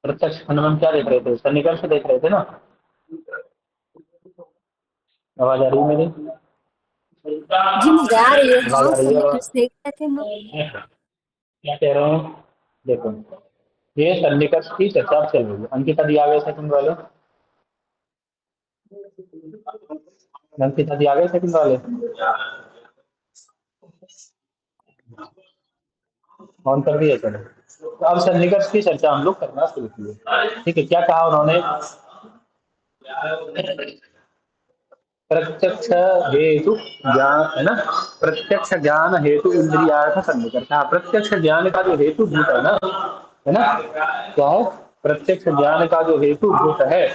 प्रत्यक्ष खंड में हम क्या देख रहे थे? सन्निकर्ष देख रहे थे ना। आवाज आ रही है मेरी? जी मुझे आ रही है। आवाज हाँ, आ रही है? सन्निकर्ष देख रहे थे हम लोग। क्या कह रहे हैं? देखो, ये सन्निकर्ष की चर्चा चल रही है। अंकिता जी आ गए सेकंड वाले? अंकिता जी आ गए सेकंड वाले? ऑन कर दिए? चलो, तो अब सन्निकर्ष की चर्चा हम लोग करना शुरू किए। ठीक है, क्या कहा उन्होंने? प्रत्यक्ष हेतु ज्ञान है ना। प्रत्यक्ष ज्ञान हेतु इंद्रियार्थ सन्निकर्ष। हाँ, प्रत्यक्ष ज्ञान का जो हेतु भूत है ना, क्या है? प्रत्यक्ष ज्ञान का जो हेतु भूत है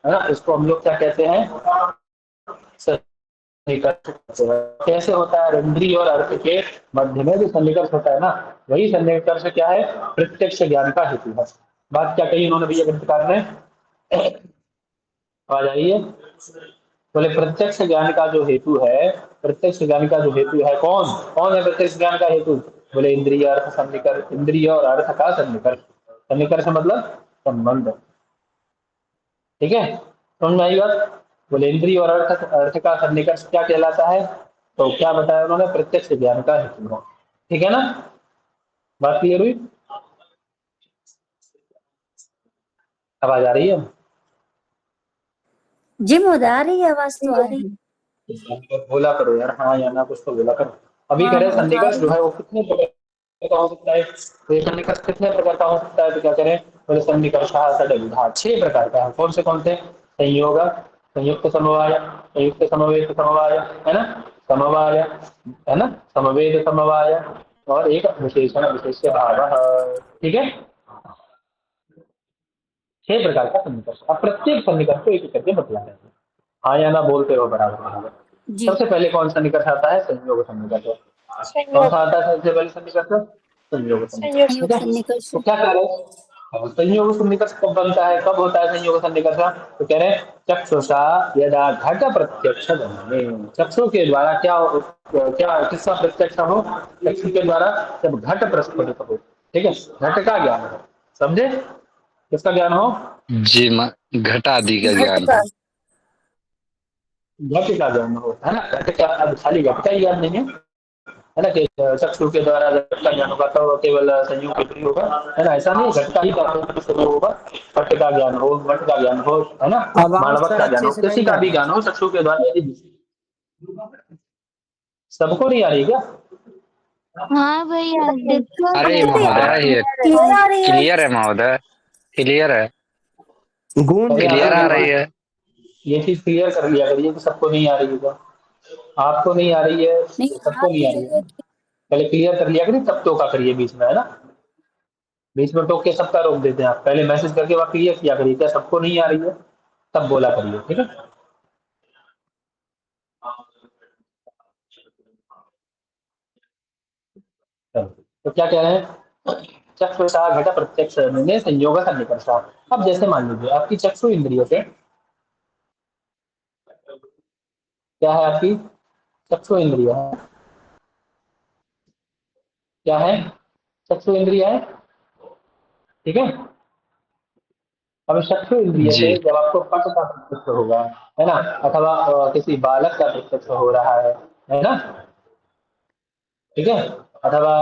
ना, इसको हम लोग क्या कहते हैं? सन्निकर्ष कहते हैं। कैसे होता है? इंद्रिय और अर्थ के मध्य में जो सन्निकर्ष होता है ना, वही सन्निकर्ष क्या है? प्रत्यक्ष ज्ञान का हेतु है। बात क्या कही उन्होंने भैया ग्रंथकार ने? आवाज आ रही है? बोले प्रत्यक्ष ज्ञान का जो हेतु है, प्रत्यक्ष ज्ञान का जो हेतु है, कौन कौन है प्रत्यक्ष ज्ञान का हेतु? बोले इंद्रिय अर्थ सन्निकर्ष, इंद्रिय और अर्थ का सन्निकर्ष। सन्निकर्ष मतलब संबंध। ठीक है, समझ में आई बात? बोले इंद्रिय और अर्थ अर्थ का सन्निकर्ष क्या कहलाता है? तो क्या बताया उन्होंने? प्रत्यक्ष ज्ञान का हेतु है। ठीक है ना? बात क्लियर हुई? आवाज आ रही है? जी मुझे आ रही है, आवाज तो आ रही बोला करो यार, हाँ या ना, कुछ तो बोला करो। है। अभी हाँ करें हाँ, आ सन्निकर्ष रही जो है। है वो कितने प्रकार का हो सकता है? तो ये सन्निकर्ष कितने प्रकार का हो सकता है? तो क्या करें? बोले सन्निकर्ष षड्विधा, 6 प्रकार का है। कौन से कौन से? संयोग, संयुक्त समवाय, संयुक्त समवेत समवाय, है ना, समवाय, है ना, समवेत समवाय, और एक विशेषण विशेष्य भाव। ठीक है, 6 प्रकार का सन्निकर्ष। अब प्रत्येक सन्निकर्ष को एक एक करके बतला रहे हैं। हाँ या ना बोलते रहो बराबर बराबर। जी। सबसे पहले कौन सा निकट आता है? संयोग सन्निकट। कौन संयोग। सा आता है सबसे पहले सन्निकट? संयोग सन्निकट। संयोग। ठीक संयोग है, सन्निकर्ष। तो क्या कह रहे हैं? और संयोग सन्निकट कब बनता है, कब होता है संयोग सन्निकट? तो कह रहे हैं चक्षुषा यदा घट प्रत्यक्ष बने। चक्षु के द्वारा क्या क्या किसका प्रत्यक्ष हो? चक्षु के द्वारा जब घट प्रस्फुटित हो। ठीक है, घट का ज्ञान हो। समझे? किसका ज्ञान हो? जी घटादि का घट ज्ञान का। हो। घट का ज्ञान हो, है ना। घट का, अब खाली घट का ही ज्ञान नहीं है ना, कि चक्षु के द्वारा घट का ज्ञान होगा तो केवल संयोग के थ्रू होगा, है ना। ऐसा नहीं, घट का ही ज्ञान शुरू होगा। घट का ज्ञान हो, घट का ज्ञान हो, है ना, आवाज मानवक सर का ज्ञान अच्छे हो, से किसी नहीं का आ भी रहा है। ज्ञान हो चक्षु के द्वारा यदि। सबको नहीं आ रही क्या? हाँ भैया, देखो अरे हमको तो आ महोदय, रही ये है, क्लियर आ रही है। क्लियर है महोदय, क्लियर है, गूंज पहले रही क्लियर है आ आप रही आवाज। है। ये चीज क्लियर कर लिया करिए कि सबको नहीं आ रही है क्या? आपको नहीं आ रही है नहीं, तो आ सबको नहीं तो आ रही रही है। है। पहले क्लियर कर लिया करिए, तब टोका करिए बीच में, है ना। बीच में टोक के सबका रोक देते हैं आप। पहले मैसेज करके वहाँ क्लियर किया करिए क्या सबको नहीं आ रही है, तब बोला करिए। ठीक है, चलो। तो क्या कह रहे हैं? चक्षुषा घट प्रत्यक्ष में संयोग सन्निकर्षा। अब जैसे मान लीजिए आपकी चक्षु इंद्रिय से, क्या है आपकी? चक्षु इंद्रिय है, क्या है? चक्षु इंद्रिय है। ठीक है, अब चक्षु इंद्रिय जी से जब आपको पट का प्रत्यक्ष होगा, है ना, अथवा किसी बालक का प्रत्यक्ष हो रहा है ना, ठीक है, अथवा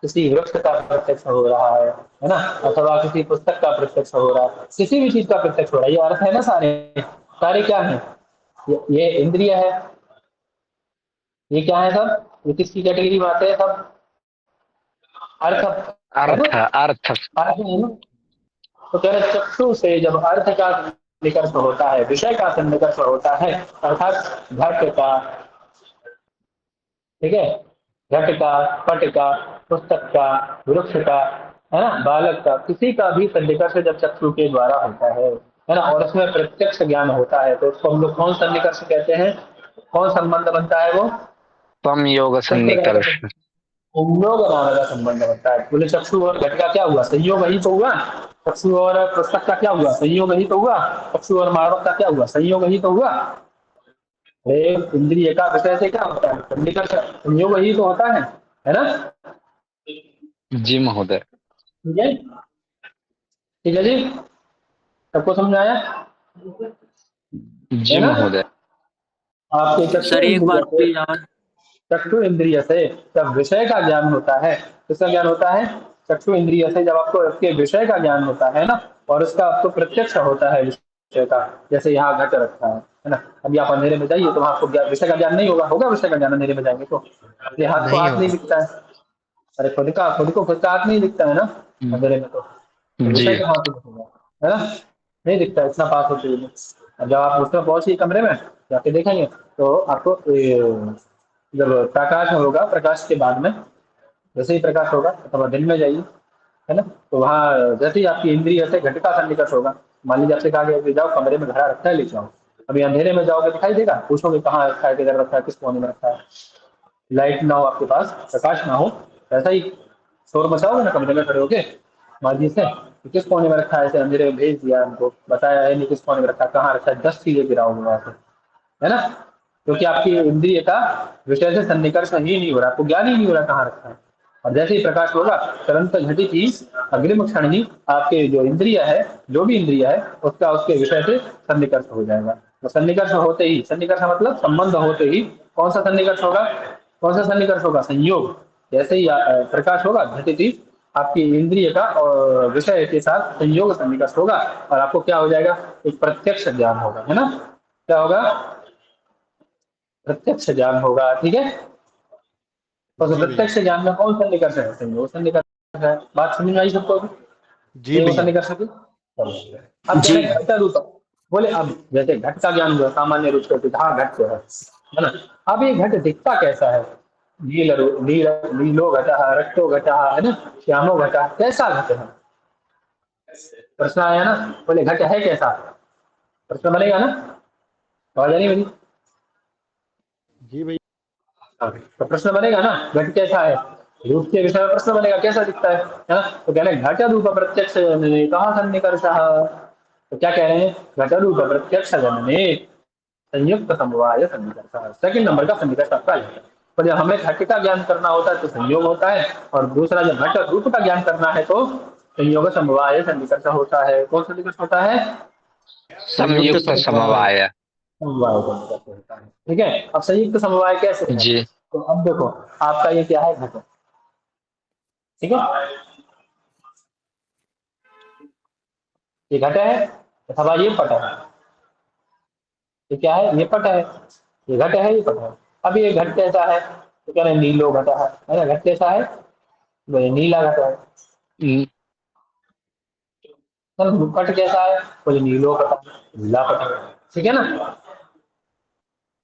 किसी वृक्ष का प्रत्यक्ष हो रहा है ना, अथवा किसी पुस्तक का प्रत्यक्ष हो रहा है, किसी भी चीज का प्रत्यक्ष हो रहा है, ये अर्थ है ना सारे। सारे क्या है? ये इंद्रिय है। ये क्या है सब? ये किसकी कैटेगरी में आते हैं सब? अर्थ है ना। अर्थ अर्थ। अर्थ है ना। तो कह रहे चक्षु से जब अर्थ का निकर्ष होता है, विषय का सन्निकर्ष होता है, अर्थात घट का, ठीक है, घट का, पट का, पुस्तक का, वृक्ष का, है ना, बालक का, किसी का भी सन्निकर्ष जब चक्षु के द्वारा होता है ना, और उसमें प्रत्यक्ष ज्ञान होता है, तो उसको हम लोग कौन सन्निकर्ष कहते हैं? कौन संबंध बनता है वो? तम योग किस प्रकार का? सन्निकर्ष। संयोग नाम का संबंध बनता है। बोले चक्षु और घट का क्या हुआ? संयोग ही तो हुआ। चक्षु और पुस्तक का क्या हुआ? संयोग ही तो हुआ। चक्षु और मानव का क्या हुआ? संयोग ही तो हुआ। इंद्रिय का विषय से क्या होता है? सन्निकर्ष, संयोग ही तो होता है ना। जी महोदय। ठीक है, ठीक है जी, सबको समझ आया जी है ना? महोदय। आपके चक्षु सर एक इंद्रिय बार से, प्लीज और। चक्षु इंद्रिय से जब विषय का ज्ञान होता है, किसका ज्ञान होता है? चक्षु इंद्रिय से जब आपको उसके विषय का ज्ञान होता है ना, और उसका आपको प्रत्यक्ष होता है विषय का, जैसे यहाँ घट रखा है ना, अभी आप अंधेरे में जाइए तो वहाँ आपको विषय का ज्ञान नहीं होगा, होगा विषय का ज्ञान अंधेरे में जाएंगे तो? ये हाथ को नहीं हाथ नहीं होगा। दिखता है, अरे खुद का हाथ नहीं दिखता है ना अंधेरे में, तो जी। विषय कहाँ से दिखेगा, है ना? नहीं दिखता है, इतना पास होते हुए। अब जब आप उसमें पहुंचिए कमरे में जाके देखेंगे तो आपको जब प्रकाश होगा, प्रकाश के बाद में जैसे ही प्रकाश होगा अथवा दिन में जाइए, है ना, तो वहाँ जैसे ही आपकी इंद्रिय से घट का सन्निकर्ष होगा, मान लीजिए आपसे कहा गया कि जाओ कमरे में घड़ा रखा है लेके आओ, अभी अंधेरे में जाओगे दिखाई देगा? पूछोगे कहाँ रखा है, किधर रखा है, किस कोने में रखा है, लाइट ना हो आपके पास, प्रकाश ना हो, ऐसा ही शोर मचाओगे ना कमरे में खड़े होके माजी से कि किस कोने में रखा है, ऐसे अंधेरे में भेज दिया, हमको बताया है नहीं किस कोने में रखा है, कहाँ रखा है, 10 चीजें गिराओगे वहां से, है ना? क्योंकि आपकी इंद्रिय का विषय से सन्निकर्ष ही नहीं हो रहा, आपको ज्ञान ही नहीं हो रहा कहाँ रखा है। और जैसे ही प्रकाश होगा तुरंत घटित ही अग्रिम क्षण ही आपके जो इंद्रिय है, जो भी इंद्रिय है उसका उसके विषय से सन्निकर्ष हो जाएगा। तो सन्निकर्ष होते ही, सन्निकर्ष मतलब संबंध होते ही, कौन सा सन्निकर्ष होगा? कौन सा सन्निकर्ष होगा? संयोग। जैसे ही प्रकाश होगा घटित ही आपकी इंद्रिय का और विषय के साथ संयोग सन्निकर्ष होगा, और आपको क्या हो जाएगा? एक प्रत्यक्ष ज्ञान होगा, है ना? क्या होगा? प्रत्यक्ष ज्ञान होगा, ठीक है? तो जी भैया। प्रत्यक्ष ज्ञान में कौन सा निकर्ष है? संयोग से निकर्ष है। बात समझ में आई सबको? जी संयोग से भैया। निकर्ष की, चलो। अब कह जी रहे हैं घट रूप, बोले अब जैसे घट का ज्ञान हुआ सामान्य रूप से, हाँ घट तो है ना? अब ये घट दिखता कैसा है? नीलो घटा, रक्तो घटा, है ना, श्यामो घटा, कैसा घट है? प्रश्न आया ना, बोले घट है कैसा? प्रश्न बनेगा ना? आवाज आ रही मेरी? जी भैया। हाँ, तो प्रश्न बनेगा ना, घट कैसा है? रूप के विषय में प्रश्न बनेगा, कैसा दिखता है ना? तो कह रहे हैं घट रूप प्रत्यक्ष जनने कहा सन्निकर्ष, तो क्या कह रहे हैं? घट रूप प्रत्यक्ष जनने संयुक्त समवाय सन्निकर्ष, सेकंड नंबर का सन्निकर्ष आपका है। तो जब हमें घट का ज्ञान करना होता है तो संयोग होता है, और दूसरा जब घट रूप का ज्ञान करना है तो संयोग समवाय सन्निकर्ष होता है। कौन सन्निकर्ष होता है? संयुक्त संयुक्त समवाय। समवाय। समवाय सन्निकर्ष होता है, ठीक है? अब संयुक्त समवाय कैसे है? जी। तो अब देखो, आपका ये क्या है? घट, ठीक है? ये घट है अथवा ये पट है, ये क्या है? ये पट है, ये घट है, ये पट है। अब ये घट कैसा है? तो कह रहे हैं नीलो घट है ना? घट कैसा है? बोले नीला घट है। न- सर पट कैसा है? बोले नीलो पट है, नीला पट है, ठीक है ना?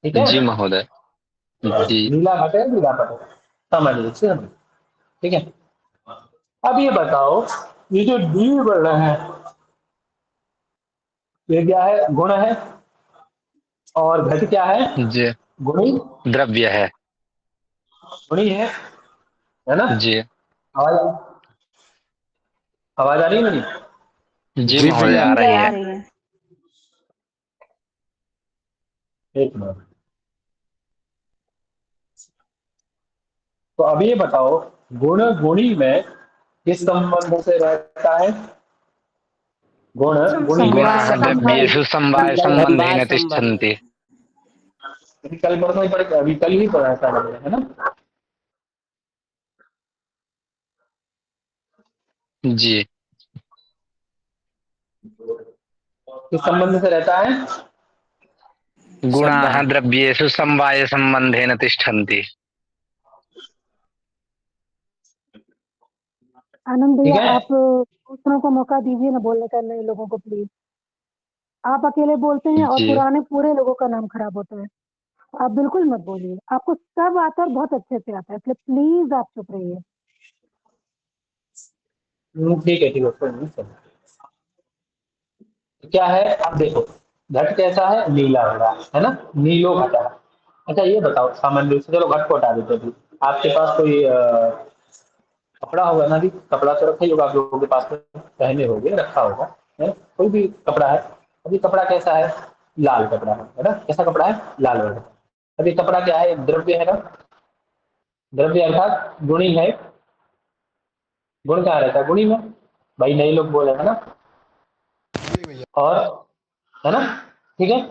ठीक है, जी महोदय। जी। नीला घट है, नीला पट है, समझ लीजिए, ठीक है? अब ये बताओ, ये जो डी वर्ण है ये क्या है? गुण है, और घट क्या है? जी। गुणी, द्रव्य है। गुणी है ना? जी। आवाज आवाज आ रही है मेरी? जी जी महोदय भैया। आ रही आ है। रही है। एक मिनट। तो अब ये बताओ, गुण गुणी में किस संबंध से रहता है? गुण गुणी में किस गुणाः समवाय संबंध से? द्रव्येषु समवाय समवाय संबंधेन संबंध। तिष्ठन्ति। कल परसों ही पढ़, अभी कल ही पढ़ा था हमने, है ना? जी। किस संबंध से रहता है? गुणाः संबंध। द्रव्येषु समवाय संबंधेन तिष्ठन्ति। आनंद ठीक भैया, है, आप दूसरों को मौका दीजिए ना बोलने का, नए लोगों को प्लीज। आप अकेले बोलते हैं और जी। पुराने पूरे लोगों का नाम खराब होता है। आप बिल्कुल मत बोलिए, आपको सब आता है और बहुत अच्छे से आता है, इसलिए प्लीज आप चुप रहिए। ठीक है, ठीक है, कोई नहीं, चलो। क्या है अब देखो, घट कैसा है? नीला हो रहा है ना? नीलो घटा है। अच्छा ये बताओ, सामान्य रूप से चलो घट को हटा देते हैं, आपके पास कोई कपड़ा होगा ना? भी कपड़ा तो रखा ही होगा आप लोगों के पास में, पहने होंगे, रखा होगा, है? कोई भी कपड़ा है। अभी कपड़ा कैसा है? लाल कपड़ा है ना? कैसा कपड़ा है? लाल कपड़ा। अभी कपड़ा क्या है? द्रव्य है ना? द्रव्य अर्थात गुणी है। गुण कहाँ रहता है? गुणी में। भाई नए लोग बोले है ना? और है ना, ठीक है।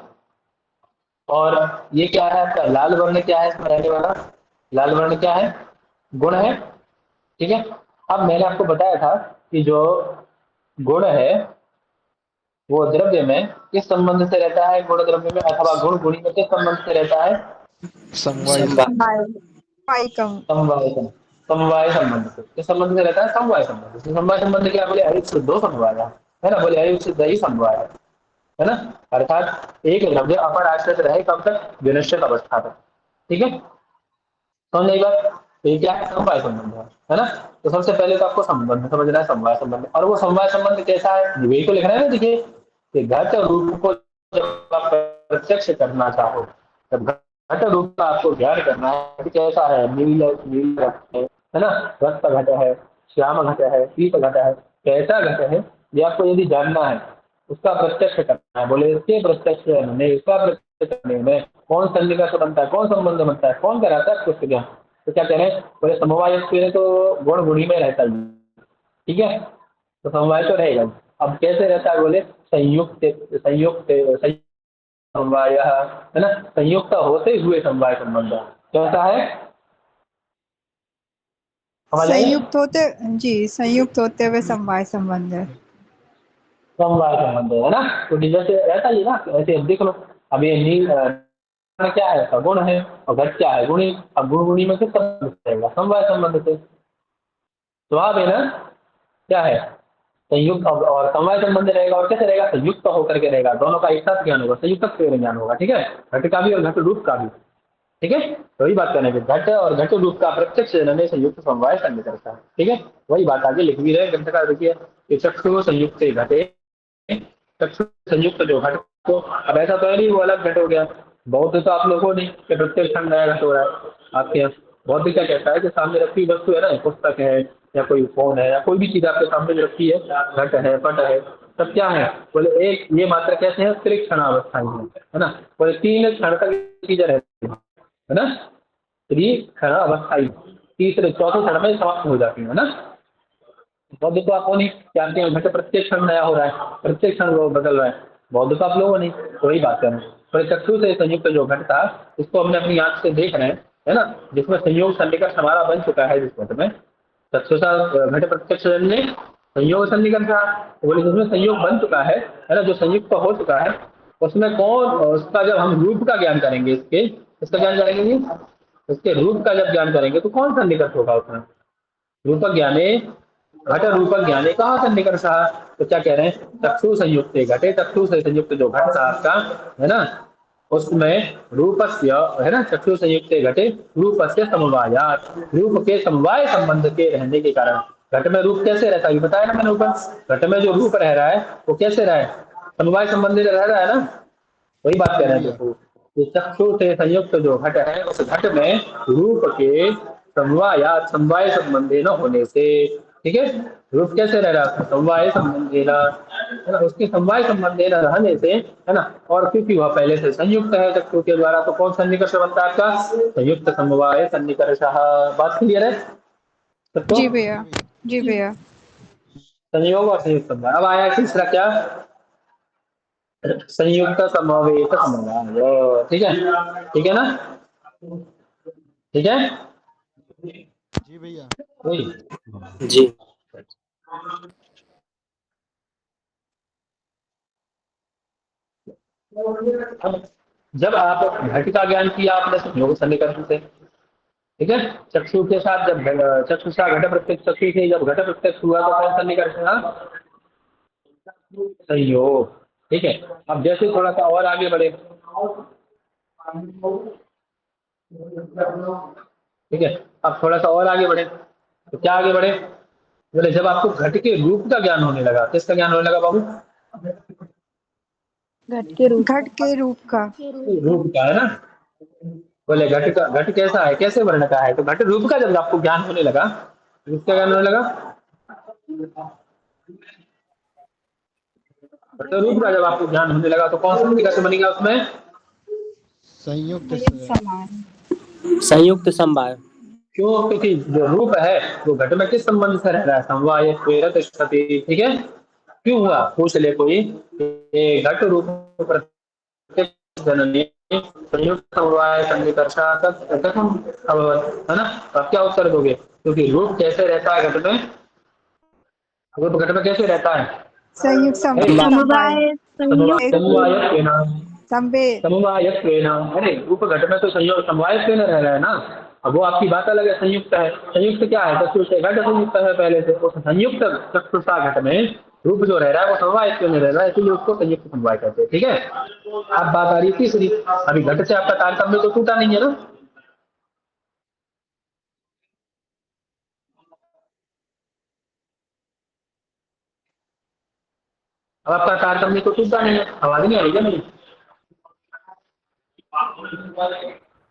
और ये क्या है आपका लाल वर्ण, क्या है इसमें रहने वाला लाल वर्ण, क्या है गुण है, ठीक है। अब मैंने आपको बताया था कि जो गुण है वो द्रव्य में किस संबंध से रहता है, गुण द्रव्य में अथवा गुण गुणी में किस संबंध से रहता है, समवाय समवाय संबंध, समवाय संबंध से किस संबंध से रहता है, समवाय संबंध से। समवाय संबंध क्या बोले, अयुक्त दो समवाय है ना, बोले अयुक्त ही समवाय है ना, अर्थात एक द्रव्य अपर आश्रित रहे कब तक, विनश्यत अवस्था तक, ठीक है। समझ नहीं बात, तो ये क्या है, समवाय संबंध है ना। तो सबसे पहले तो आपको संबंध समझना है, समवाय संबंध, और वो समवाय संबंध कैसा है वही तो लिखना है ना। देखिए कि घट रूप को जब आप प्रत्यक्ष करना चाहो, जब घट रूप का आपको ज्ञान करना है कि कैसा है, नील नील घट है ना, रक्त घट है, श्याम घट है, पीत घट है, कैसा घट है, ये आपको यदि जानना है उसका प्रत्यक्ष करना है। बोले इसके प्रत्यक्ष में, इसका प्रत्यक्ष करने में कौन सन्निकर्ष बनता है, कौन संबंध बनता है, कौन कराता है उसको ज्ञान। तो क्या कह रहे हैं, बोले समवाय तो गुण गुणी में रहता है, ठीक है, तो समवाय तो रहेगा। अब कैसे रहता है, बोले संयुक्त संयुक्त समवाय है ना, संयुक्त होते हुए समवाय संबंध कैसा है, समझ आइए। संयुक्त होते हुए समवाय संबंध है। समवाय संबंध है ना, तो जैसे रहता ही ना, ऐसे देख लो। अब ये नील क्या है, सगुण है, और घट क्या है, गुणी। अब गुण गुणी में किस संबंध से रहेगा, समवाय संबंध से। तो आप है ना क्या है, संयुक्त और समवाय संबंध रहेगा, और कैसे रहेगा, संयुक्त होकर के रहेगा, दोनों का एक साथ ज्ञान होगा, संयुक्त ज्ञान होगा, ठीक है, घट का भी और घट रूप का भी, ठीक है। तो वही बात करने की, घट और घट रूप का प्रत्यक्ष जनने संयुक्त समवाय संग करता है, ठीक है। वही बात आगे लिख भी रहे ग्रंथकार, देखिए चक्षु संयुक्त घटे, चक्षु संयुक्त जो घट को, अब ऐसा तो है नहीं वो अलग घट हो गया। बौद्ध तो आप लोगों ने कि प्रत्येक क्षण नया घट हो रहा है आपके यहाँ। बौद्ध क्या कहता है कि सामने रखी वस्तु है ना, पुस्तक है या कोई फोन है या कोई भी चीज आपके सामने जो रखी है, घट है पट है, सब क्या है, बोले एक ये मात्र कैसे है, त्रिक्षणावस्थाएं है ना, बोले 3 क्षण तक चीजें रहती है ना, त्रिक्षण अवस्थाई, तीसरे चौथे क्षण में समाप्त हो जाती है ना। बौद्ध तो आप नहीं जानते हैं, घट प्रत्येक क्षण नया हो रहा है, प्रत्येक क्षण वो बदल रहा है, बौद्ध तो आप लोगों नहीं, तो वही बात कर रहे हैं। पर चक्षु से संयुक्त जो घट था उसको हमने अपनी आंख से देख रहे हैं, है ना, जिसमें संयोग सन्निकर्ष हमारा बन चुका है, जिस घट में चक्षुषा घट प्रत्यक्ष ने संयोग सन्निकर्ष था, बोले जिसमें संयोग बन चुका है ना, जो संयुक्त हो चुका है उसमें कौन, उसका जब हम रूप का ज्ञान करेंगे, इसका ज्ञान करेंगे जी, उसके रूप का जब ज्ञान करेंगे तो कौन सन्निकर्ष होगा उसमें, रूप ज्ञाने घट रूप ज्ञाने कहाँ सन्निकर्ष। तो क्या कह रहे हैं, चक्षु संयुक्त घटे, चक्षु से संयुक्त जो घट था आपका है ना, उसमें रूपस्य है ना, चक्षु संयुक्त घटे रूपस्य समवायात, रूप के समवाय संबंध के रहने के कारण घट में रूप कैसे रहता है, ये बताया ना मैंने ऊपर। घट में जो रूप रह रहा है वो कैसे रहा है, समवाय संबंधी रह रहा है ना, वही बात कह रहे हैं। देखो ये चक्षु से संयुक्त जो घट है उस घट में रूप के समवायात, समवाय संबंधी न होने से, ठीक है, रूप कैसे रह रहा है, समवाय संबंधी न, है ना, उसके समवाय संबंधी न रहने से, है ना, और क्योंकि वह पहले से संयुक्त है चक्षु के द्वारा, तो कौन सन्निकर्ष बनता है आपका, संयुक्त समवाय सन्निकर्ष। बात क्लियर है सबको? जी भैया, जी भैया। संयोग और संयुक्त समवाय। अब आया तीसरा क्या, संयुक्त समवेत समवाय, ठीक है, ठीक है ना, ठीक है जी भैया। जी। अब जब आप घट का ज्ञान किया आपने संयोग सन्निकर्ष से, ठीक है, चक्षु के साथ जब चक्षुषा घट प्रत्यक्ष, चक्षु से जब घट प्रत्यक्ष हुआ तो कौन सन्निकर्ष था, संयोग, ठीक है। अब जैसे थोड़ा सा और आगे बढ़े, ठीक है, अब थोड़ा सा और आगे बढ़े, तो क्या आगे बढ़े, बोले जब आपको घट के रूप का ज्ञान होने लगा, किसका ज्ञान होने लगा बाबू, घट के रूप का रूप का है ना, बोले घट का, घट कैसा है, कैसे वर्ण का है, तो घट रूप का जब आपको ज्ञान होने लगा, किसका ज्ञान होने लगा, घट रूप का जब आपको ज्ञान होने लगा तो कौन सा निकर्ष बनेगा उसमें, संयुक्त संयुक्त समवाय। क्यों, क्योंकि जो रूप है वो घट में किस संबंध से रह रहा है, समवाय प्रेरक स्थिति, ठीक है, क्यों हुआ पूछ ले कोई। ये घट रूप प्रत्यक्ष जननी संयुक्त समवाय सन्निकर्षा कथम अभवत, है ना। अब क्या उत्तर दोगे, क्योंकि रूप कैसे रहता है घट में, रूप घट में कैसे रहता है, संयुक्त समवाय समवाय संयुक्त समवायत्वेन, संवे समवायत्वेन, अरे रूप घट में तो संयोग समवायत्वेन रह रहा है ना। अब वो आपकी बात अलग है, संयुक्त है। संयुक्त क्या है, चक्षु से घट संयुक्त है पहले से, उस संयुक्त चक्षुषा घट में रूप जो रह रहा है वो समवायत्वेन रह रहा है, इसलिए उसको संयुक्त समवाय कहते हैं। ठीक है। अब बात आ रही है तीसरी, अभी घट से आपका तारतम्य तो टूटा नहीं है ना। अब आपका तारतम्य तो टूटा नहीं है, आवाज नहीं आ रही क्या मेरी।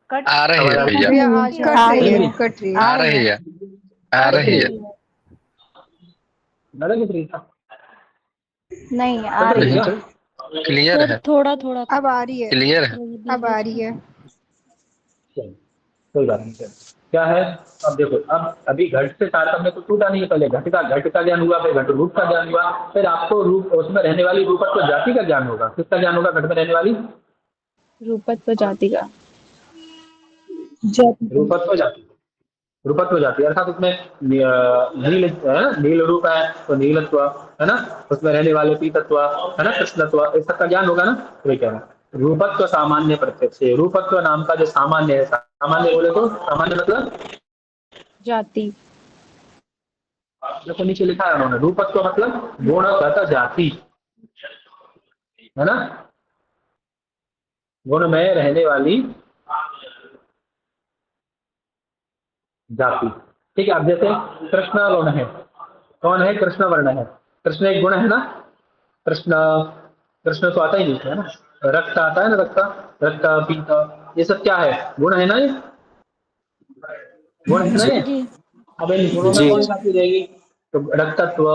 आ रही है भैया, भैया आज कट रही है, कट रही है। आ रही है, आ रही है। ज्यादा किस रही था, नहीं आ रही नहीं है। तो क्लियर है, थोड़ा थोड़ा अब आ रही है, क्लियर है। अब आ रही है। कोई बात नहीं। क्या है, अब देखो, अब अभी घट से तारतम्य तो टूटा नहीं है, पहले घट का ज्ञान हुआ, फिर घट रूप का ज्ञान हुआ, फिर आपको रूप उसमें रहने वाली रूपत्व जाति का ज्ञान होगा। किसका ज्ञान होगा, घट में रहने वाली रूपत्व जाति का। रूपत्व जाति। रूपत्व जाति अर्थात उसमें नील है ना, नील रूप है तो नीलत्व, है ना, उसमें रहने वाले पीतत्व, है ना, कृष्णत्व, इस सबका ज्ञान होगा ना। तो क्या है, रूपत्व सामान्य प्रत्यक्ष है। रूपत्व नाम का जो सामान्य है, सामान्य बोले तो सामान्य मतलब जाति। देखो नीचे लिखा है उन्होंने, रूपत्व मतलब गुणगत जाति, है ना, गुण में रहने वाली जाति। ठीक है। अब जैसे कृष्ण वर्ण है, कौन है, कृष्ण वर्ण है, कृष्ण एक गुण है ना। कृष्ण, कृष्ण तो आता ही नहीं है ना, रक्त आता है ना, रक्त पीता, ये सब क्या है, गुण है ना, ये गुण है ना ये। जी अब इन गुणों में कौन जाति रहेगी, तो रक्तत्व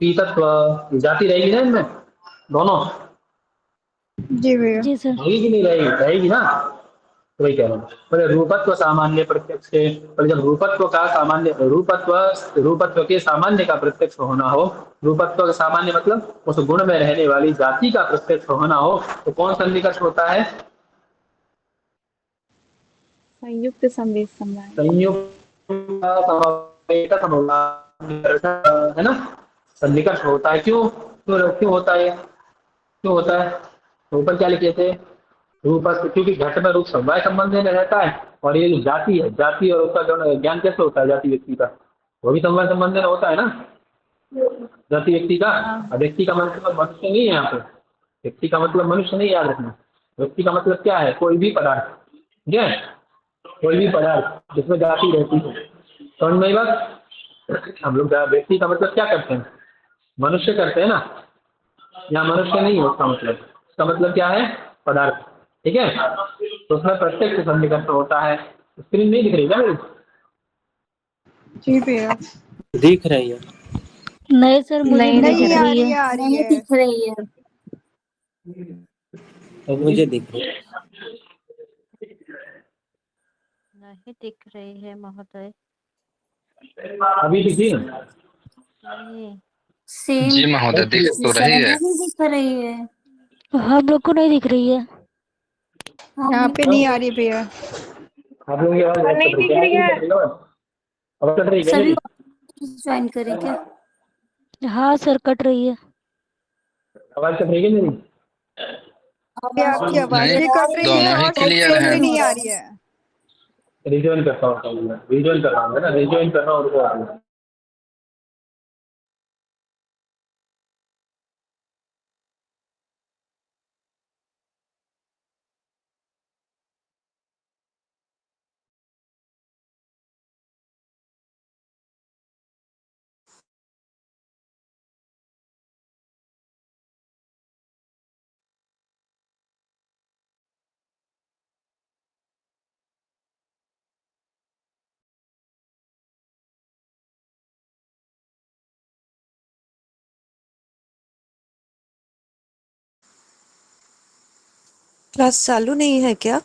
पीतत्व जाति रहेगी ना इनमें दोनों, जी भैया। जी सर। रहेगी कि नहीं रहेगी, रहेगी ना। तो वही कह रहा हूँ, बोले रूपत्व सामान्य प्रत्यक्ष से, बोले जब रूपत्व का सामान्य, रूपत्व के सामान्य का प्रत्यक्ष होना हो, रूपत्व का सामान्य मतलब उस गुण में रहने वाली जाति का प्रत्यक्ष होना हो, तो कौन सा निकट होता है, संयुक्त संवेद समवाय। संयुक्त है ना, सन्निकर्ष होता है। क्यों क्यों क्यों होता है, क्यों होता है, तो ऊपर क्या लिखे थे, रूप, क्योंकि घट में रूप समवाय संबंध में रहता है, और ये जो जाति है, जाति और उसका जो ज्ञान कैसे होता है, जाति व्यक्ति का, वो भी समवाय संबंध में होता है ना, जाति व्यक्ति का। अब व्यक्ति का मतलब मनुष्य नहीं है यहाँ पे, व्यक्ति का मतलब मनुष्य नहीं, याद रखना। व्यक्ति का मतलब क्या है, कोई भी पदार्थ, ठीक है, कोई भी पदार्थ जिसमें जाति रहती है। समझ में आई बात। हम लोग व्यक्ति का मतलब क्या करते हैं, मनुष्य करते हैं ना, यहाँ मनुष्य नहीं है उसका मतलब क्या है, पदार्थ। ठीक है। तो उसमें प्रत्यक्ष सन्निकर्ष होता है। स्क्रीन नहीं दिख रही क्या मेरी, जी भैया। दिख रही है। नहीं सर, मुझे नहीं नहीं दिख आ रही रही है, है। आ रही नहीं है। दिख रही है। और मुझे दिख रही है। नहीं दिख रही है महोदय। अभी दिखी ना। नहीं, सेम जी महोदय, दिख तो रही है। नहीं दिख रही है। हम लोग को नहीं दिख रही है। यहाँ पे नहीं आ रही भैया। आप लोगों की आवाज नहीं दिख रही है, अब कट रही है क्या सभी मेरी, ज्वाइन करें क्या? हाँ सर, कट रही है। आवाज कट रही है क्या मेरी। ये आपकी आवाज नहीं, भी कट रही है दोनों ही और क्लियर स्क्रीन है। भी नहीं आ रही है। रिज्वाइन करता हूँ, रिज्वाइन कर रहा हूँ, है ना, रिज्वाइन कर रहा हूँ, रुको आप। क्लास चालू नहीं है क्या?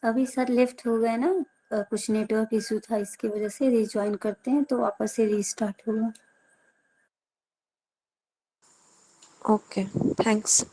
अभी सर लेफ्ट हो गए ना, कुछ नेटवर्क इशू था, इसकी वजह से रिज्वाइन करते हैं तो वापस से रीस्टार्ट होगा। Okay, thanks.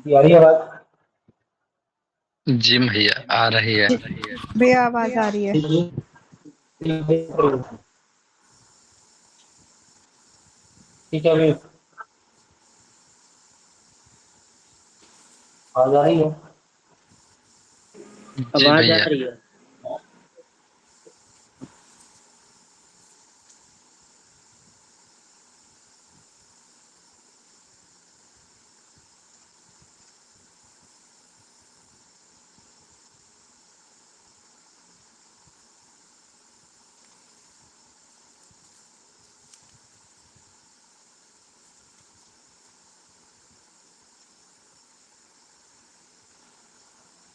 आ रही है आवाज? जी भैया आ रही है। भैया आवाज आ रही है। ठीक है अभी आवाज आ रही है? जी आवाज आ भैया। रही है।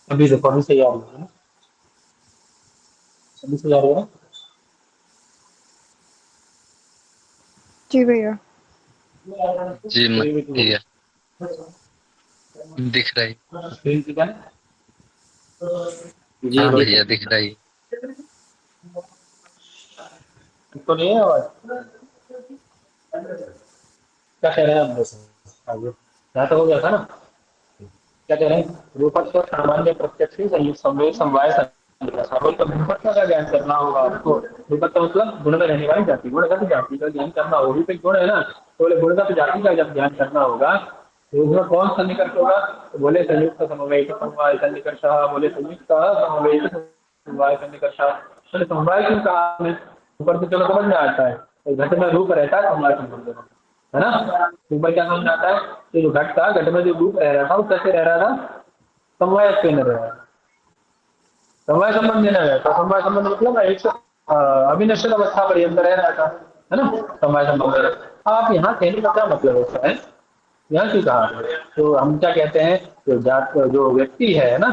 अभी देखो अभी सही आ रही है ना? अभी सही आ रही है ना? जी भैया। जी भैया दिख रही। स्क्रीन ठीक है? जी हाँ दिख भैया दिख रही। तो नहीं है आवाज? क्या कह रहे हैं आप? देखो आगे यहाँ तक हो गया था ना? क्या कह रहे हैं? रूपक को सामान्य प्रत्यक्ष ही संयुक्त संवेद समवाय बोल तो गुणवत्ता का ज्ञान करना होगा आपको। रूपक का मतलब गुण में रहने वाली जाति, गुणगत जाति का ज्ञान करना होगा। वही पे गुण है ना, तो बोले गुणगत जाति का जब ज्ञान करना होगा तो उसमें कौन सन्निकर्ष होगा? तो बोले संयुक्त समवेत समवाय सन्निकर्ष, बोले संयुक्त समवेत समवाय सन्निकर्ष। बोले समवाय क्यों कहा आपने? ऊपर से चलो समझ में आता है, तो घट में रूप रहता है समवाय संबंध में, है ना? ऊपर क्या समझ में आता है कि जो घट था, घट में जो रूप रह रहा था वो कैसे रह रहा था? समवाय में रह रहा था। समवाय संबंध नहीं रहा था। समवाय संबंध मतलब एक अविनश्वर अवस्था पर्यंत रह रहा था, है ना? समवाय संबंध। आप यहाँ कहने का क्या मतलब होता है? यहाँ क्यों कहा? तो हम क्या कहते हैं, जो जात जो व्यक्ति है ना,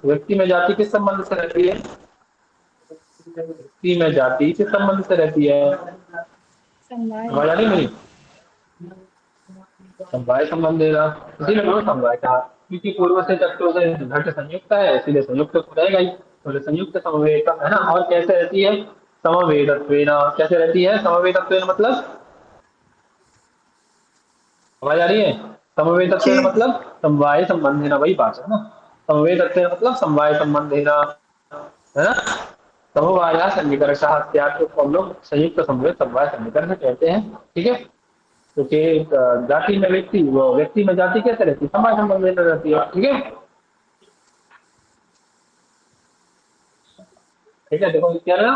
व्यक्ति में जाति किस संबंध से रहती है? व्यक्ति में जाति किस संबंध से रहती है? आवाज आ रही मेरी? समवाय संबंध देगा, इसीलिए मैंने समवाय कहा, क्योंकि पूर्व से तत्वों से घट संयुक्त है, इसलिए संयुक्त तो रहेगा ही। तो संयुक्त समवेत है ना। और कैसे रहती है? समवेतत्वेन। कैसे रहती है? समवेतत्वेन मतलब, आवाज आ रही है? समवेतत्वेन जी मतलब समवाय संबंध है, वही बात है ना। समवेतत्वेन मतलब समवाय संबंध है ना। समवाय सन्निकर्ष इत्यादि को हम लोग संयुक्त समवेत समवाय सन्निकर्ष कहते हैं। ठीक है, क्योंकि जाति में व्यक्ति, वो व्यक्ति में जाति कैसे रहती है? समवाय संबंध में रहती है। ठीक है, ठीक है। देखो क्या ना,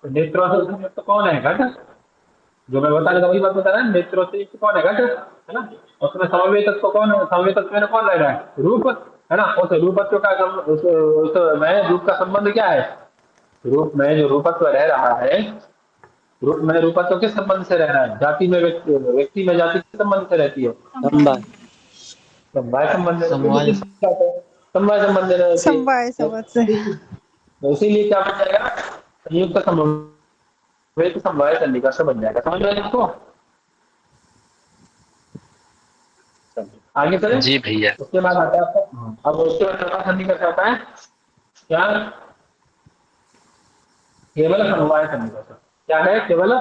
नेत्रों से संयुक्त कौन है? घट। जो मैं बताने का वही बात बता रहा है, नेत्रों से युक्त कौन है? घट, है ना। उसमें समवेतत्व कौन है? समवेतत्व में कौन रह रहा है? रूप, है ना। उस रूपत्व का उस में रूप का संबंध क्या है? रूप में जो रूपत्व रह रहा है, रूप में रूपत्व किस संबंध से रह रहा है? जाति में व्यक्ति में जाति किस संबंध से रहती है? समवाय। समवाय संबंध समवाय समवाय संबंध रहती समवाय है। समझ से। तो इसीलिए क्या बन जाएगा? संयुक्त समवेत समवाय सन्निकर्ष बन जाएगा। समझ में इसको? आगे चले। जी भैया। उसके बाद आता है आपका, अब उसके बाद चौथा सन्निकर्ष आता है क्या? केवल समवाय सन्निकर्ष। क्या है? केवल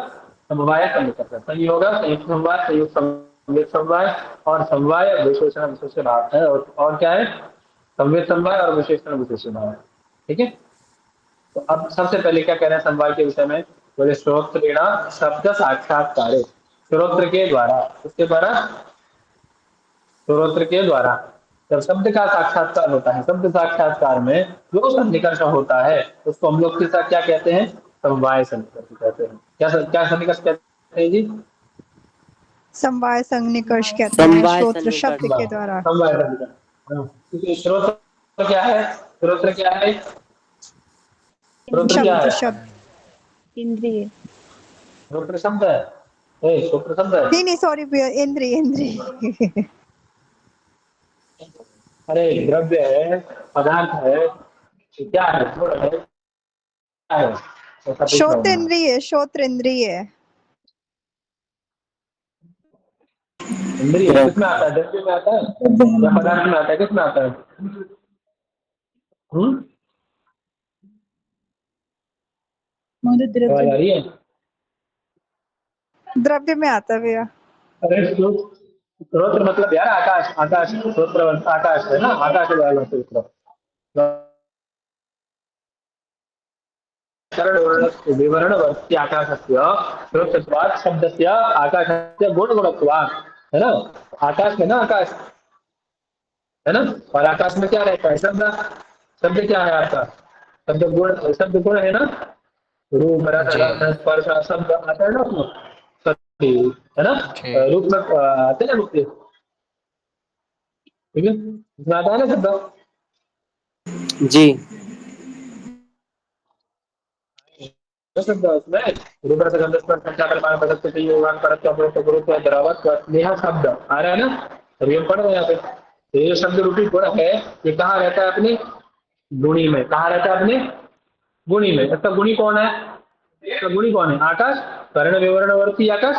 समवाय सन्निकर्ष। संयोग संयुक्त समवाय, संयुक्त संवेत समवाय और समवाय विशेषण विशेष भाव है। और क्या है? संवेत समवाय और विशेषण विशेष भाव। ठीक है, तो अब सबसे पहले क्या कह रहे हैं समवाय के विषय में? बोले श्रोत्रेण शब्द साक्षात्कार। श्रोत्र के द्वारा, उसके द्वारा, श्रोत्र के द्वारा। जब शब्द का साक्षात्कार होता है, शब्द साक्षात्कार में जो सन्निकर्ष होता है उसको हम लोग के साथ क्या कहते हैं? समवाय सन्निकर्ष कहते हैं। क्या क्या सन्निकर्ष कहते हैं जी? समवाय संनिकर्ष कहते हैं समवाय श्रोत्र शब्द सन्निकर्ष। के द्वारा। समवाय सन्निकर्ष। हाँ, क्योंकि श्रोत्र क्या है? श्रोत्र क्या है? श्रोत्र क्या शब्द है? शब्द इंद्रिय। श्रोत्र शब्द है। श्रोत्र शब्द है। नहीं सॉरी भैया, इंद्रिय इंद्रिय। अरे द्रव्य है, पदार्थ है, क्या है? गुण है, क्या है? ऐसा पूछ रहा हूँ श्रोत्र मैं। इंद्रिय, श्रोत्र इंद्रिय। इंद्रिय किसमें आता है? द्रव्य में आता है या पदार्थ में आता है? किसमें आता है? आवाज आ रही है? द्रव्य में आता है भैया। अरे स्रोत्र मतलब यार आकाश, आकाश स्रोत्र आकाश है ना, आकाश वाला स्रोत्र। विवरणवर्ती आकाशस्य स्रोत्रत्वात् शब्दस्य आकाशस्य गुणगुणत्वात्, है ना? आकाश है ना, आकाश है ना, और आकाश में क्या रहता है? शब्द। शब्द क्या है आपका? शब्द गुण, शब्द गुण है ना, रूप रस गंध स्पर्श शब्द आता है ना उसमें, सभी है ना, रूप में आते हैं ना रूप, ठीक है, इसमें आता है ना शब्द जी। शब्द उसमें रूप रस गंध स्पर्श संख्याकल मान पदक से योगान परत अपरोक्त गुरुत्व द्रवत स्नेह शब्द आ रहा है ना, अभी हम पढ़ रहे हैं यहाँ पे। तो ये शब्द रूपी गुण है, ये कहाँ रहता है? अपने गुणी में। कहाँ रहता है? अपने गुणी में। इसका गुणी कौन है? इसका गुणी कौन है? आकाश, कर्ण विवरणवर्ती आकाश,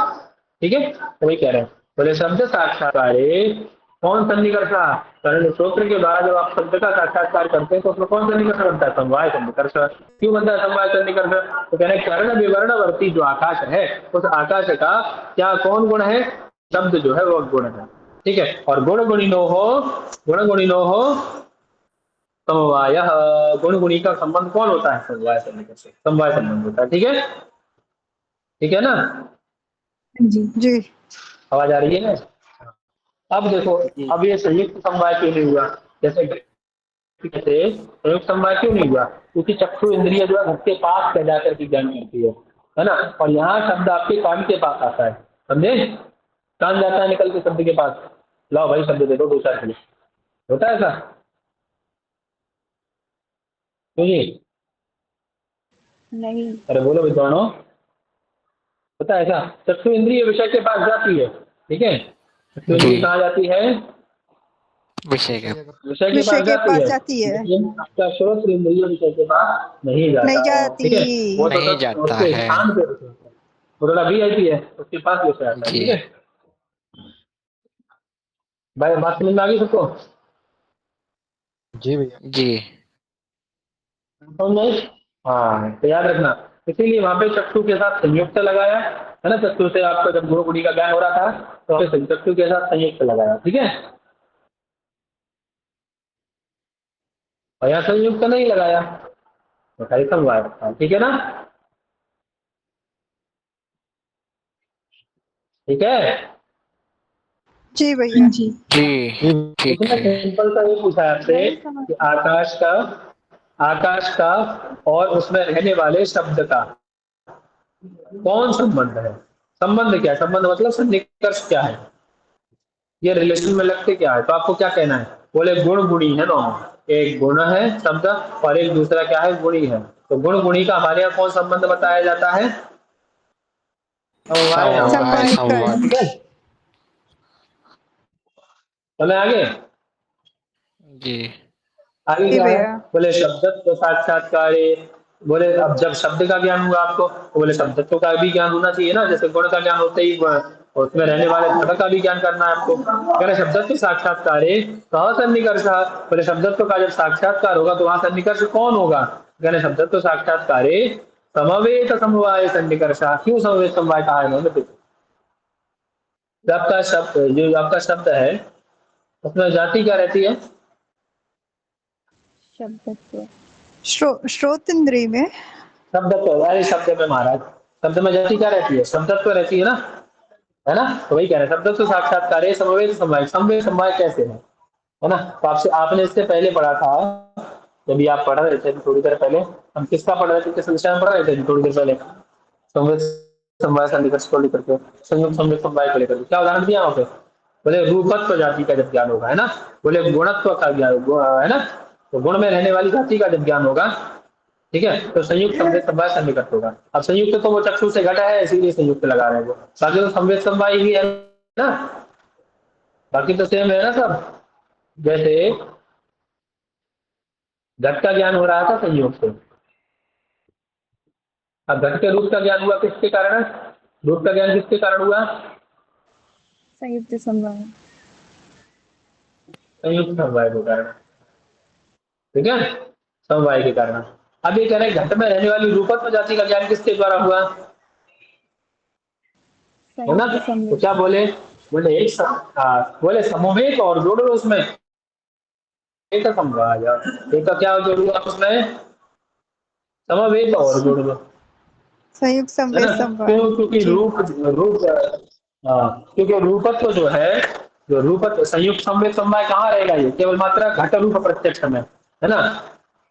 ठीक है, तो वही कह रहे हैं। बोले शब्द साक्षात्कारे कौन सन्निकर्षा? कर्ण श्रोत्र के द्वारा जब आप शब्द का साक्षात्कार करते हैं तो उसमें कौन सन्निकर्ष बनता है? समवाय सन्निकर्ष। क्यों बनता है समवाय सन्निकर्ष? तो कह रहे हैं कर्ण विवरणवर्ती जो आकाश है, उस आकाश का क्या कौन गुण है? शब्द जो है वो गुण है, ठीक है। और गुण गुणिनो हो, गुण गुणिनो हो समवाय, गुण गुणी का संबंध कौन होता है? समवाय सन्निकर्ष, समवाय संबंध होता है, ठीक है, ठीक है ना? जी जी। आवाज आ रही है ना? अब देखो, अब ये संयुक्त समवाय क्यों नहीं हुआ? जैसे कहते संयुक्त समवाय क्यों नहीं हुआ? क्योंकि चक्षु इंद्रिय जो है घर के पास कह जाकर के ज्ञान करती है ना, और यहाँ शब्द आपके कान के पास आता है, समझे? कान जाता है निकल के शब्द के पास, लाओ भाई शब्द दे दो दो चार के, होता है ऐसा? नहीं। अरे बोलो विद्वानों, होता है ऐसा? चक्षु इंद्रिय विषय के पास जाती है, ठीक है, चक्षु इंद्रिय कहाँ जाती है? विषय के विषय के पास जाती है, लेकिन आपका श्रोत्र इंद्रिय विषय के पास नहीं जाता नहीं है, जाती। ठीक है, वो नहीं तो जाता उसके है। स्थान पे वो थोड़ा वीआईपी है, उसके पास विषय आता है, जी। ठीक है भाई, बात समझ में आ गई सबको? जी भैया। जी। समझ में? हाँ, तो याद रखना, इसीलिए वहां पे चक्षु के साथ संयुक्त लगाया है ना, चक्षु से आपका जब गुरु गुणी का ज्ञान हो रहा था तो वहाँ पे चक्षु के साथ संयुक्त लगाया, ठीक है, और यहाँ संयुक्त नहीं लगाया तो खाली समवाय रखा, ठीक है ना? ठीक है, जी भैया। जी ठीक इसमें है। सिंपल सा ये पूछा है आपसे कि आकाश का और उसमें रहने वाले शब्द का कौन संबंध है? संबंध क्या है? संबंध मतलब सन्निकर्ष क्या है? ये रिलेशन में लगते क्या है? तो आपको क्या कहना है? बोले गुण गुणी है दोनों, एक गुण है शब्द और एक दूसरा क्या है? गुणी है। तो गुण गुणी का हमारे यहाँ कौन संबंध बताया जाता है? समवाय संबंध। ठीक है, चले आगे। जी। आगे जी क्या है? भैया। बोले शब्दत्व साक्षात्कारे, बोले अब जब शब्द का ज्ञान हुआ आपको तो बोले शब्दत्व का भी ज्ञान होना चाहिए ना, जैसे गुण का ज्ञान होते ही और उसमें रहने वाले घटक का भी ज्ञान करना है आपको। अगर शब्दत्व साक्षात्कारे कहाँ सन्निकर्ष? बोले शब्दत्व का जब साक्षात्कार होगा तो वहां सन्निकर्ष कौन होगा? कहने शब्दत्व साक्षात्कारे समवेत समवाय सन्निकर्ष। क्यों समवेत समवाय कहा है इन्होंने? आपका शब्द, जो आपका शब्द है उसमें जाति क्या रहती है? श्रोत इंद्रिय में। शब्द तो अरे शब्द में महाराज, शब्द में जाति क्या रहती है? शब्दत्व रहती है ना, है ना। तो वही कह रहे हैं शब्द तो साक्षात्कार है, समवेत समवाय, समवेत समवाय कैसे है ना। तो आपसे आपने इससे पहले पढ़ा था, जब भी आप पढ़ रहे थे थोड़ी देर पहले, हम किसका पढ़ रहे थे, किस विषय में पढ़ रहे थे थोड़ी देर पहले, समवेत समवाय सन्निकर्ष को लेकर के, संयुक्त समवेत समवाय को लेकर के क्या उदाहरण दिया वहाँ पे, बोले रूपत्व जाति का जब ज्ञान होगा, है ना, बोले गुणत्व का ज्ञान है ना, तो गुण में रहने वाली जाति का जब ज्ञान होगा, ठीक है, तो संयुक्त समवेत समवाय सन्निकट होगा। अब संयुक्त तो वो चक्षु से घटा है, इसीलिए संयुक्त लगा रहे हैं वो, बाकी तो समवेत समवाय ही है ना, बाकी तो सेम है ना सब। जैसे घट का ज्ञान हो रहा था संयोग से, अब घट के रूप का ज्ञान हुआ किसके कारण, रूप का ज्ञान किसके कारण हुआ, संयुक्त समवाय। संयुक्त समवाय के कारण, ठीक है, समवाय के कारण। अब ये कह रहे हैं घट में रहने वाली रूपत्व जाति का ज्ञान किसके द्वारा हुआ, है ना। तो क्या बोले, बोले बोले समवेत और जोड़ लो उसमें एक समवाय, एक का क्या जोड़ लो उसमें, समवेत और जोड़ लो, संयुक्त है समवेत ना। समवाय। क्यों, क्योंकि जी। रूप क्योंकि रूपत्व जो है, जो रूपत्व संयुक्त समवेत समवाय कहाँ रहेगा, ये केवल मात्रा घट रूप प्रत्यक्ष में, है ना।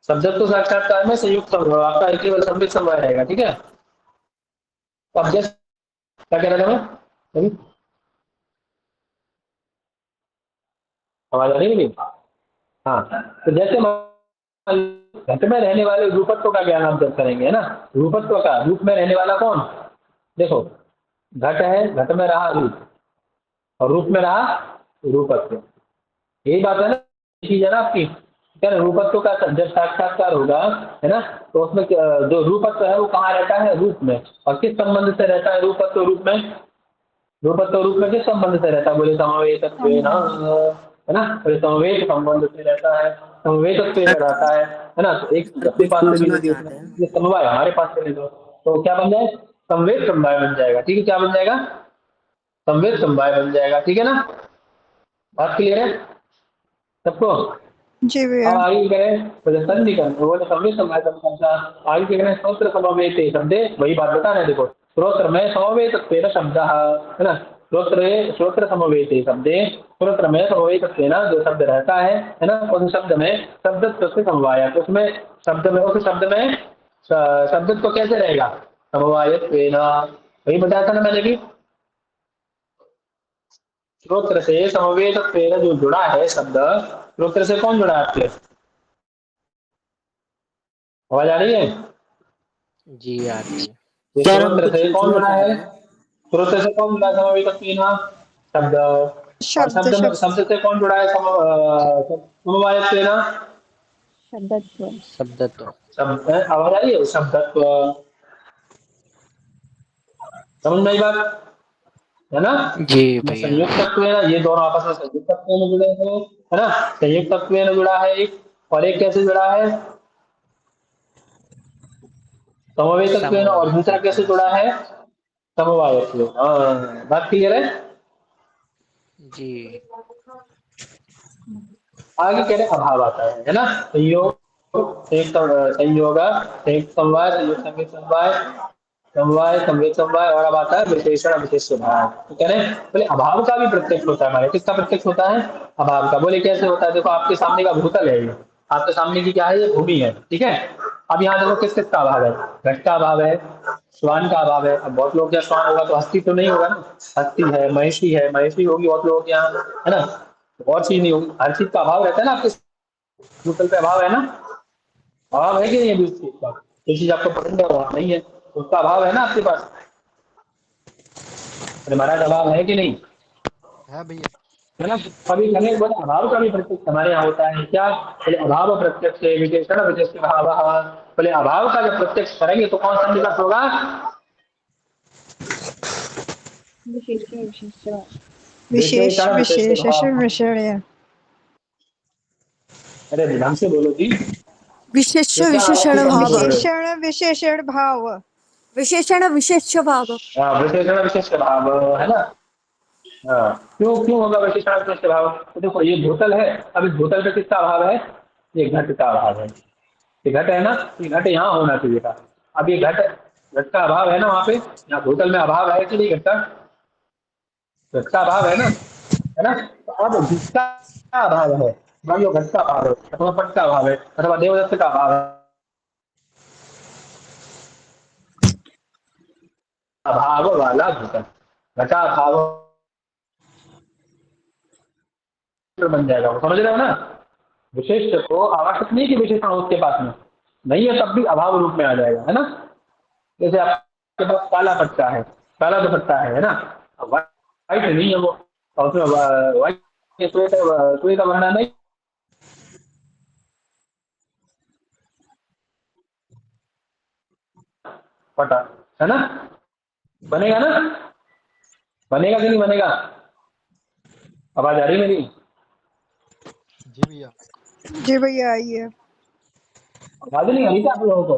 शब्दत्व साक्षात्कार में संयुक्त आपका केवल समवेत समवाय रहेगा, ठीक है। तो अब जैसे क्या कह रहा था मैं, आवाज आ रही है। हाँ, तो जैसे घट में रहने वाले रूपत्व का ज्ञान आप जब करेंगे, है ना, रूपत्व का, रूप में रहने वाला कौन, देखो घट है, घट में रहा रूप और रूप में रहा रूपत्व, यही बात है ना, चीज है ना आपकी, क्या रूपत्व का जब साक्षात्कार होगा, है ना, तो उसमें जो रूपत्व है वो कहाँ रहता है, रूप में, और किस संबंध से रहता है रूपत्व रूप में, रूपत्व रूप में किस संबंध से रहता है, बोले समवेतत्वेन, है ना, बोले समवेत संबंध से रहता है, समवेतत्वेन रहता है ना, तो एक अपने पास से भी ले उसमें ये समवाय हमारे पास से ले लो, तो क्या बन जाए, समवेत समवाय बन जाएगा, ठीक है, क्या बन जाएगा, समवेत समवाय बन जाएगा, ठीक है ना, बात क्लियर है सबको। जी भैया। अब आगे करें बोले सन्निकर्ष, बोले समवेत समवाय का आगे क्या करें, स्रोत्र समवेत शब्दे, वही बात बता रहे देखो, स्रोत्र में समवेत शब्द, है ना, स्रोत्र समवेत शब्दे, स्रोत्र में समवेत जो शब्द रहता है ना, उस शब्द में शब्दत्व से समवाय, उसमें शब्द में, उस शब्द में शब्दत्व कैसे रहेगा, समवायत्वेन, वही बताया था ना मैंने भी, स्रोत्र से समवेत जो जुड़ा है शब्द, स्रोत्र से कौन जुड़ा है आपके, आवाज आ रही है, जी आ रही है। ये स्रोत्र से कौन जुड़ा है, स्रोत्र से कौन जुड़ा है, समवेत शब्द, और शब्द शब्द शब्द से कौन जुड़ा है, समवायत्वेन, शब्दत्व। शब्दत्व। शब्द, आवाज आ रही है, शब्दत्व, समझ में आई बात, है ना, जी भैया। संयुक्त तत्व है ना, ये दोनों आपस में संयुक्त तत्व में जुड़े हैं, है ना, संयुक्त तत्व में जुड़ा है एक, और एक कैसे जुड़ा है, समवेत तत्व में, और दूसरा कैसे समवायत्वेन जुड़ा से। है, समवाय तत्व, बात क्लियर है। जी। आगे कह रहे अभाव आता है ना, संयोग एक संयोग एक समवाय, संयोग संवेद समवाय, समवाय संवेद समवाय, और अब आता है विशेषण विशेष भाव, तो कह रहे हैं बोले अभाव का भी प्रत्यक्ष होता है हमारे, किसका प्रत्यक्ष होता है, अभाव का, बोले कैसे होता है, देखो आपके सामने का भूतल है, ये आपके सामने की क्या है, ये भूमि है, ठीक है। अब यहाँ देखो किस किसका अभाव है, घट का अभाव है, श्वान का अभाव है, अब बहुत लोग क्या श्वान होगा तो हस्ती तो नहीं होगा ना, हस्ती है, महिषी होगी बहुत लोगों के यहाँ, है ना, और चीज नहीं होगी, हर चीज का अभाव रहता है ना आपके भूतल पे, अभाव है ना, अभाव है कि नहीं, अभी उस चीज का जो चीज आपको पसंद है वहां नहीं है, उसका अभाव है ना आपके पास, अरे महाराज अभाव है कि नहीं, है भैया। है ना। अभी कहने बोले अभाव का भी प्रत्यक्ष हमारे यहाँ होता है, क्या बोले अभाव प्रत्यक्ष विशेषण विशेष भाव, बोले अभाव का जब प्रत्यक्ष करेंगे तो कौन सा निकट होगा, विशेष विशेषण विशेष विशेष भाव, विषय। अरे ढंग से बोलो जी, विशेष्य ये क्या आवाज विशेषण की कमी भाव। बोल रहे हो, विशेषण विशेषण भाव। विशेषण विशेष भाव। हाँ विशेषण विशेष भाव, है ना, हाँ, क्यों क्यों होगा विशेषण विशेष भाव, तो देखो ये भूतल है, अब इस भूतल पे किसका अभाव है, ये घट का अभाव है, ये घट है ना, ये घट यहाँ होना चाहिए था, अब ये घट, घट का अभाव है ना वहाँ पे, यहाँ भूतल में अभाव है कि नहीं घट का, घट का अभाव है ना। तो अब जिसका अभाव है, मान लो घट का अभाव है अथवा पट का अभाव है अथवा देवदत्त का अभाव है, अभाव वाला भूतल घटा अभाव बन जाएगा। वो समझ रहे हो ना। विशेष को आवश्यक नहीं कि विशेषण हो उसके पास में, नहीं है तब भी अभाव रूप में आ जाएगा, है ना। जैसे आपके पास काला पट्टा है, काला दुपट्टा है ना, वाइट नहीं है वो, और उसमें वाइट सुई का बनना नहीं पटा, है ना। बनेगा ना, बनेगा कि नहीं बनेगा। आवाज आ रही मेरी। जी भैया। जी भैया आइए। आवाज नहीं आ रही क्या आप लोगों को।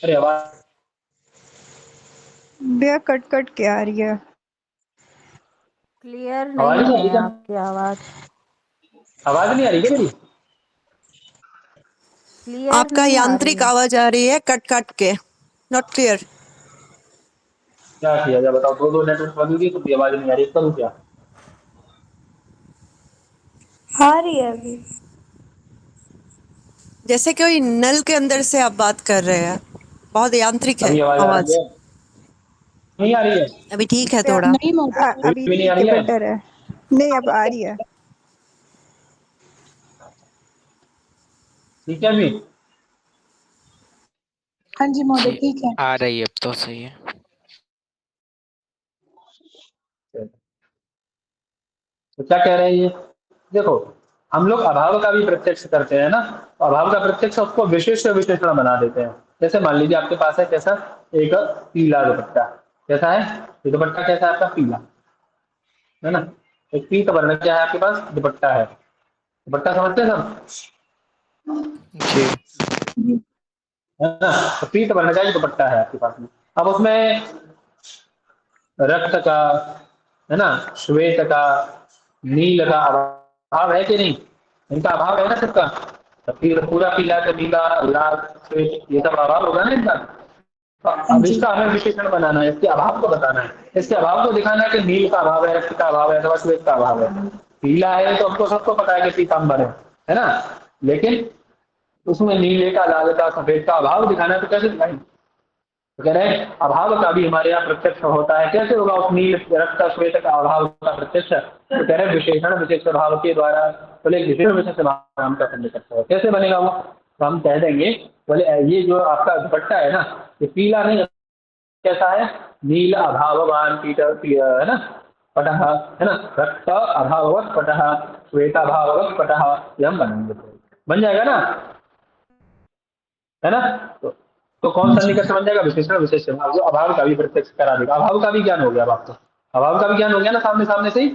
अरे आवाज भैया कट कट के आ रही है। क्लियर आवाज नहीं नहीं आ रही है क्या, आपकी आवाज, आवाज नहीं आ रही क्या मेरी। क्लियर आपका नहीं आ रही यांत्रिक है। आवाज आ रही है कट कट के, नॉट क्लियर। क्या किया जाए बताओ, दो दो नेटवर्क बदल तो भी आवाज नहीं आ रही, करूँ क्या। आ रही है अभी। जैसे कोई नल के अंदर से आप बात कर रहे हैं, बहुत यांत्रिक है अभी आवाज आ रही आवाज। है, नहीं आ रही है, अभी ठीक है भैया थोड़ा। नहीं अभी अभी भी नहीं आ ठीक है, रही है। बेटर है। नहीं अब आ रही है। ठीक है अभी। हाँ जी महोदय जी ठीक है। आ रही है, अब तो सही है। तो क्या कह रहे हैं ये, देखो हम लोग अभाव का भी प्रत्यक्ष करते हैं ना, तो अभाव का प्रत्यक्ष उसको विशेष विशेषण बना देते हैं। जैसे मान लीजिए आपके पास है कैसा, एक पीला दुपट्टा, कैसा है ये दुपट्टा, कैसा है आपका पीला, है ना। एक पीत वर्ण क्या है आपके पास, दुपट्टा है, दुपट्टा समझते हैं सब, जी है ना। तो पीत वर्ण का दुपट्टा है आपके पास में। अब उसमें रक्त का, है ना, श्वेत का, नील का अभाव है कि नहीं, इनका अभाव है ना सबका। तो फिर पूरा पीला का नीला लाल श्वेत ये सब अभाव होगा ना इनका। तो हाँ अब जी। इसका हमें विशेषण बनाना है, इसके अभाव को बताना है, इसके अभाव को दिखाना है कि नील का अभाव है, रक्त का अभाव है अथवा श्वेत का अभाव है। पीला है तो हमको सबको पता है कि पीताम्बर है ना, लेकिन उसमें नीले का, लाल का, सफेद का अभाव दिखाना है तो कैसे दिखाएंगे। तो कह रहे हैं अभाव का भी हमारे यहाँ प्रत्यक्ष होता है, कैसे होगा उस नील रक्त का श्वेत का अभाव का प्रत्यक्ष। तो कह रहे हैं विशेषण विशेष भाव के द्वारा, बोले विशेष विशेष नाम का खंड करता है, कैसे बनेगा वो। तो हम कह देंगे बोले ये जो आपका दुपट्टा है ना, ये पीला नहीं, कैसा है, नील अभाववान है ना पटह, है ना, रक्त अभाववत पटह, श्वेताभाववत पटह, ये हम बनाएंगे, बन जाएगा ना, है ना। तो कौन सा निकट समझ जाएगा, विशेषण विशेषण जो अभाव का भी प्रत्यक्ष करा देगा। अभाव का भी ज्ञान हो गया अब आपको, अभाव का भी ज्ञान हो गया ना, सामने सामने से ही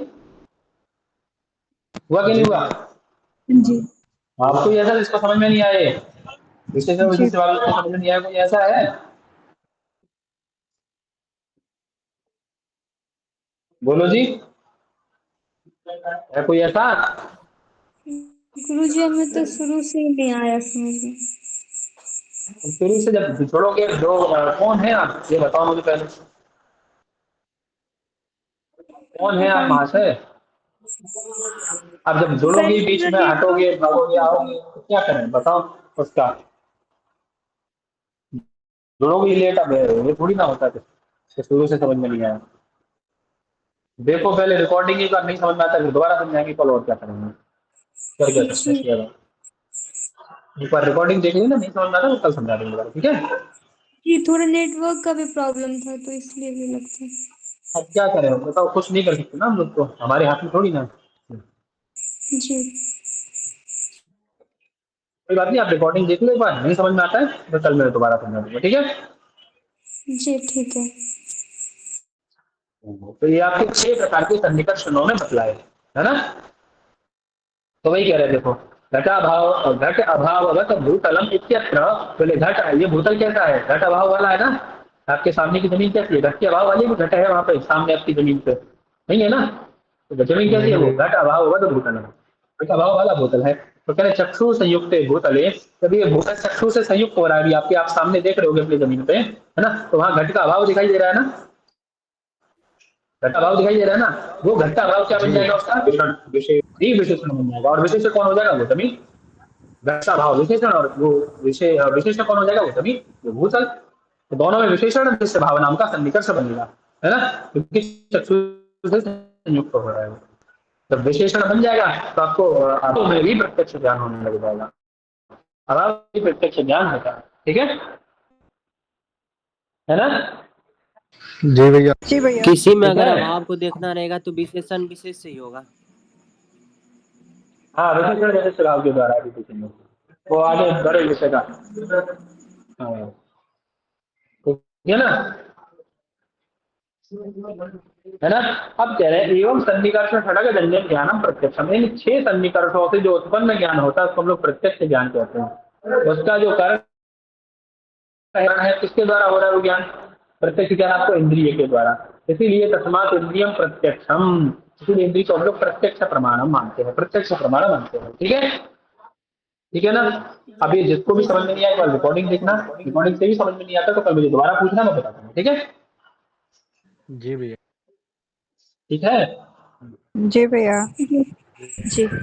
हुआ कि नहीं जी हुआ। भैया। जी आपको ऐसा इसको समझ में नहीं आए, विशेषण जी विशेष वालों को समझ में नहीं आया, कोई ऐसा है, बोलो जी, है कोई ऐसा। गुरुजी हमें तो शुरू से ही नहीं आया समझ में। शुरू से जब जोड़ोगे दो, कौन है आप ये बताओ मुझे पहले, कौन है पता आप नहीं। महाशय। अब जब जोड़ोगे सही बीच पूरा में हटोगे नेटवर्क भागोगे आओगे तो क्या करें बताओ उसका, जोड़ोगे लेट, अब ये थोड़ी ना होता है तो शुरू से समझ में नहीं आया। देखो पहले रिकॉर्डिंग एक बार नहीं समझ में आता फिर दोबारा समझाएंगे कल, और क्या करेंगे, कर क्या सकते जी। हैं। एक बार रिकॉर्डिंग देख ली ना, नहीं समझ में आता तो कल समझा देंगे दोबारा, ठीक है। जी थोड़ा नेटवर्क का भी प्रॉब्लम था तो इसलिए भी लगता है। अब क्या करें बताओ, कुछ नहीं कर सकते ना हम लोग, तो हमारे हाथ में थोड़ी ना। जी कोई बात नहीं, आप रिकॉर्डिंग देख लो, एक बार नहीं समझ में आता है तो कल मैं दोबारा समझा दूंगा, ठीक है। जी ठीक है। तो ये आपके 6 प्रकार के सन्निकर्षणों में बतलाए, है ना। तो वही कह रहे हैं देखो, घटाभाव घट अभाववत भूतलम इत्यत्र, बोले घट, ये भूतल कैसा है, घट अभाव वाला है ना। आपके सामने की जमीन कैसी है, घट के अभाव वाली भी घट है वहां पे सामने आपकी जमीन पे, नहीं है ना। तो जमीन कैसी है नहीं वो, नहीं। घट अभाववत भूतलम, घट अभाव वाला भूतल है। तो कह रहे चक्षु संयुक्त भूतले, जब ये भूतल चक्षु से संयुक्त हो रहा है, अभी आपके आप सामने देख रहे होगे अपनी जमीन पे, है ना, तो वहां घट का अभाव दिखाई दे रहा है ना, घट का अभाव दिखाई दे रहा है ना, वो घट का अभाव क्या बन जाएगा उसका विशेषण बन जाएगा। और विशेषण कौन हो जाएगा? वो जमीन। घट का अभाव विशेषण, और वो विशेषण कौन हो जाएगा? वो जमीन, वो भूतल। तो दोनों में विशेषण विशेष भाव नाम का सन्निकर्ष बनेगा, है ना, क्योंकि चक्षु से संयुक्त हो रहा है। जब विशेषण बन जाएगा तो आपको में भी प्रत्यक्ष ज्ञान होने लग जाएगा। अभाव भी प्रत्यक्ष ज्ञान होता है, ठीक है ना? जी भैया। जी भैया। किसी में ठीक अगर है? अभाव को देखना रहेगा तो विशेषण विशेष से ही होगा। हाँ, विशेषण विशेष भाव के द्वारा भी देखेंगे, वो आगे बड़े विषय का। हाँ, ठीक है ना, है ना। अब कह रहे हैं एवं सन्निकर्ष खड़ग जन्य ज्ञानम प्रत्यक्षम, इन 6 सन्निकर्षों से जो उत्पन्न ज्ञान होता है उसको हम लोग प्रत्यक्ष ज्ञान कहते हैं। उसका जो कारण है किसके द्वारा हो रहा है वो ज्ञान? प्रत्यक्ष ज्ञान आपको इंद्रिय के द्वारा। इसीलिए तस्मात् इंद्रियम प्रत्यक्षम, इसीलिए इंद्रिय को हम लोग प्रत्यक्ष प्रमाणम मानते हैं, प्रत्यक्ष प्रमाण मानते हैं, ठीक है, ठीक है ना। अब ये जिसको भी समझ में नहीं आया रिकॉर्डिंग देखना, रिकॉर्डिंग से भी समझ में नहीं आता तो कल मुझे दोबारा पूछना, मैं बताता हूँ, ठीक है। जी भैया। ठीक है। जी भैया। जी।